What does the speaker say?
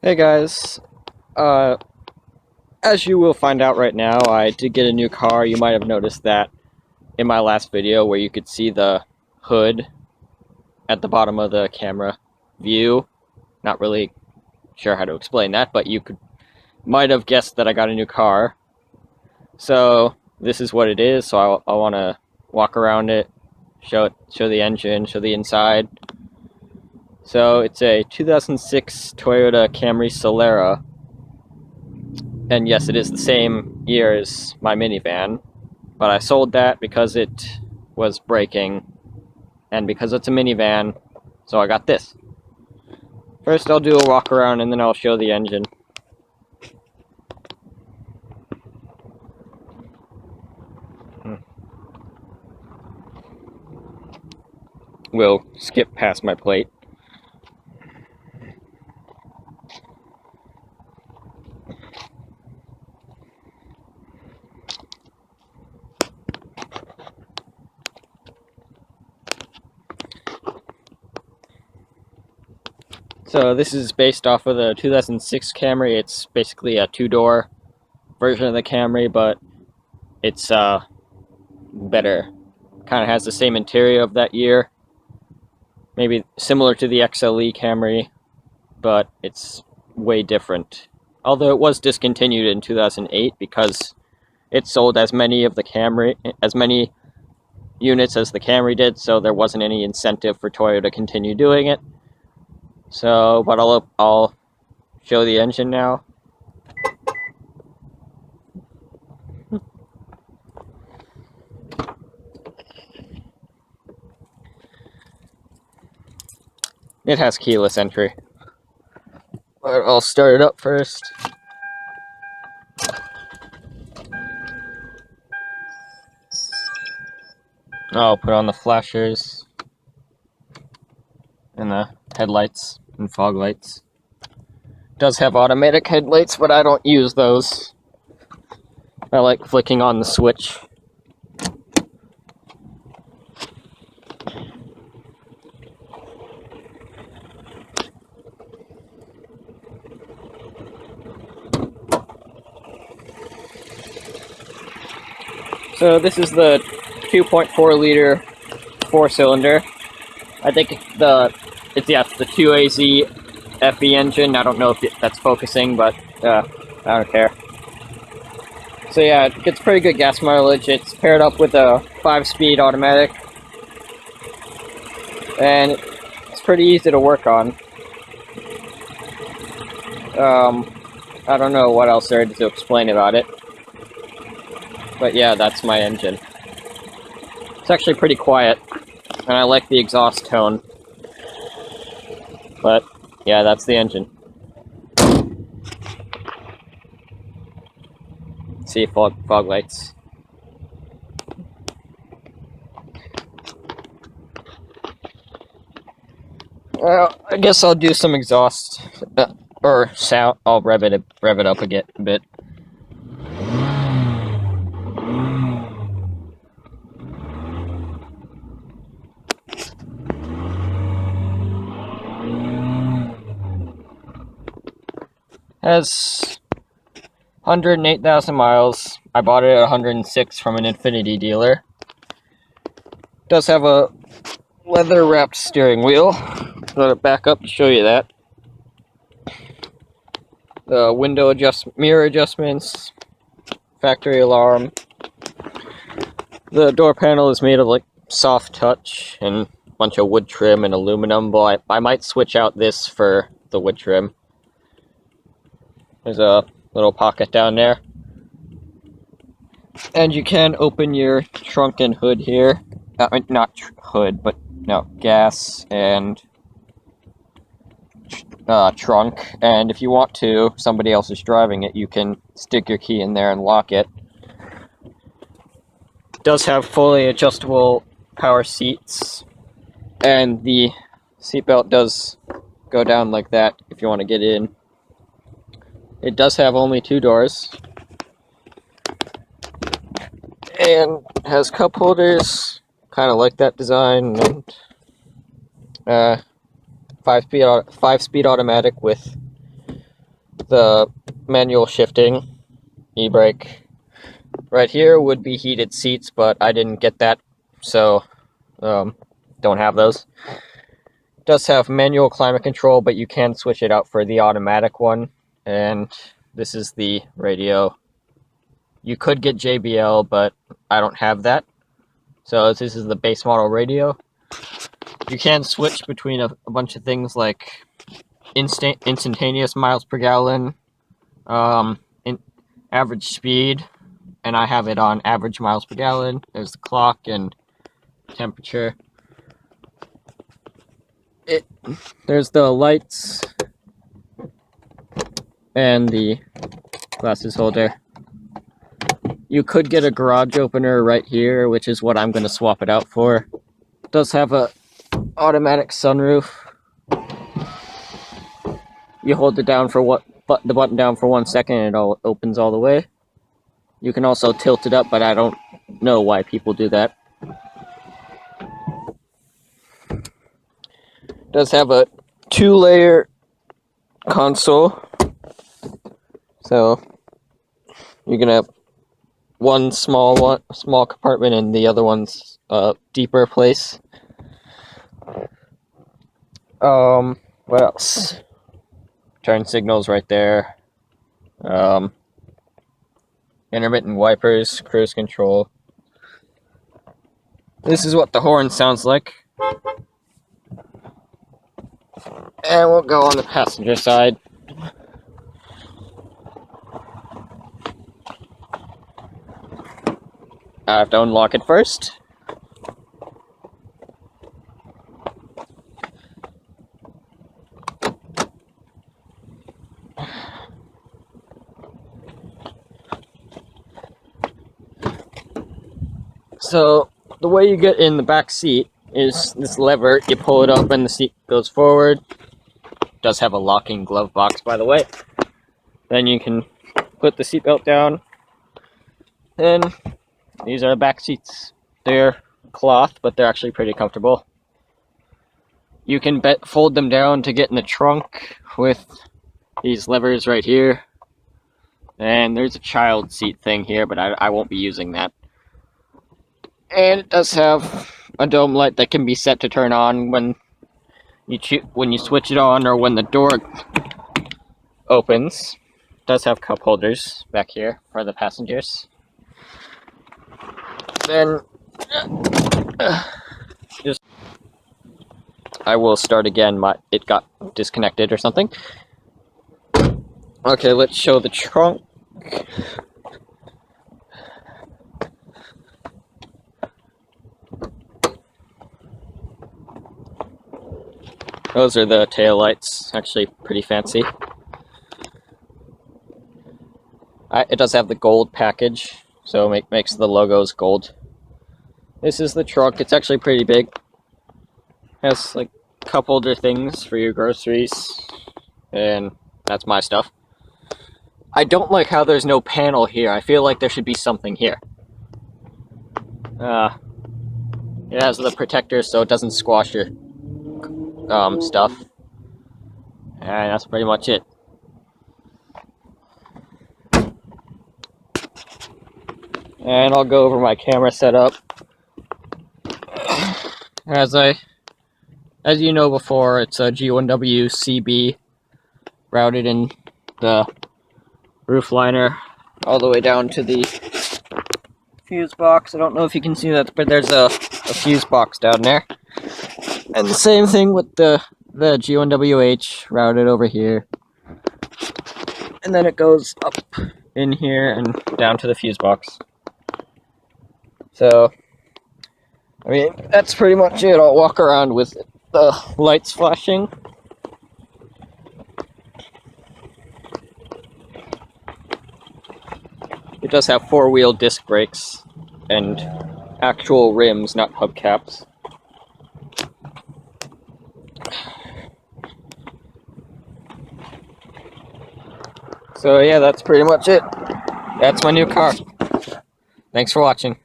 Hey guys, uh, as you will find out right now, I did get a new car. You might have noticed that in my last video where you could see the hood at the bottom of the camera view. Not really sure how to explain that, but might have guessed that I got a new car. So this is what it is. So I want to walk around it, show the engine, show the inside. So it's a 2006 Toyota Camry Solara. And yes, it is the same year as my minivan, but I sold that because it was breaking, and because it's a minivan, so I got this. First I'll do a walk around and then I'll show the engine. We'll skip past my plate. So this is based off of the 2006 Camry. It's basically a two-door version of the Camry, but it's better. Kind of has the same interior of that year. Maybe similar to the XLE Camry, but it's way different. Although it was discontinued in 2008 because it sold as many units as the Camry did, so there wasn't any incentive for Toyota to continue doing it. So, but I'll show the engine now. It has keyless entry. But I'll start it up first. I'll put on the flashers and the headlights and fog lights. It does have automatic headlights, but I don't use those. I like flicking on the switch. So this is the 2.4 liter 4-cylinder. I think it's the 2AZ FE engine. I don't know if that's focusing, but I don't care. So yeah, it gets pretty good gas mileage. It's paired up with a 5-speed automatic, and it's pretty easy to work on. I don't know what else there is to explain about it. But yeah, that's my engine. It's actually pretty quiet, and I like the exhaust tone. But yeah, that's the engine. See fog lights. Well, I guess I'll do some exhaust or sound. I'll rev it up a bit. Has 108,000 miles. I bought it at 106 from an Infinity dealer. Does have a leather wrapped steering wheel. Let it back up to show you that. The mirror adjustments, factory alarm. The door panel is made of like soft touch and a bunch of wood trim and aluminum, but I might switch out this for the wood trim. There's a little pocket down there. And you can open your trunk and hood here. Not hood, but no, gas and trunk. And if you want to, somebody else is driving it, you can stick your key in there and lock it. It does have fully adjustable power seats. And the seatbelt does go down like that if you want to get in. It does have only 2 doors. And has cup holders, kind of like that design, and 5-speed automatic with the manual shifting, e-brake. Right here would be heated seats, but I didn't get that, so don't have those. It does have manual climate control, but you can switch it out for the automatic one. And this is the radio. You could get JBL, but I don't have that. So this is the base model radio. You can switch between a bunch of things like instantaneous miles per gallon, average speed, and I have it on average miles per gallon. There's the clock and temperature. There's the lights and the glasses holder. You could get a garage opener right here, which is what I'm going to swap it out for. It does have a automatic sunroof. You hold it down for the button down for 1 second and it all opens all the way. You can also tilt it up, but I don't know why people do that. It does have a 2-layer console. So you're gonna have one small compartment and the other one's a deeper place. What else? Turn signals right there. Intermittent wipers, cruise control. This is what the horn sounds like. And we'll go on the passenger side. I have to unlock it first. So the way you get in the back seat is this lever. You pull it up and the seat goes forward. It does have a locking glove box, by the way. Then you can put the seatbelt down. Then these are the back seats. They're cloth, but they're actually pretty comfortable. You can fold them down to get in the trunk with these levers right here. And there's a child seat thing here, but I won't be using that. And it does have a dome light that can be set to turn on when you switch it on or when the door opens. It does have cup holders back here for the passengers. Then I will start again. It got disconnected or something. Okay, let's show the trunk. Those are the tail lights, actually pretty fancy. It does have the gold package, so it makes the logos gold. This is the trunk. It's actually pretty big. Has like cup holder things for your groceries, and that's my stuff. I don't like how there's no panel here. I feel like there should be something here. It has the protector so it doesn't squash your stuff. And that's pretty much it. And I'll go over my camera setup. As you know before, it's a G1W CB routed in the roof liner all the way down to the fuse box. I don't know if you can see that, but there's a fuse box down there. And the same thing with the G1WH routed over here. And then it goes up in here and down to the fuse box. So, I mean, that's pretty much it. I'll walk around with the lights flashing. It does have 4-wheel disc brakes and actual rims, not hubcaps. So yeah, that's pretty much it. That's my new car. Thanks for watching.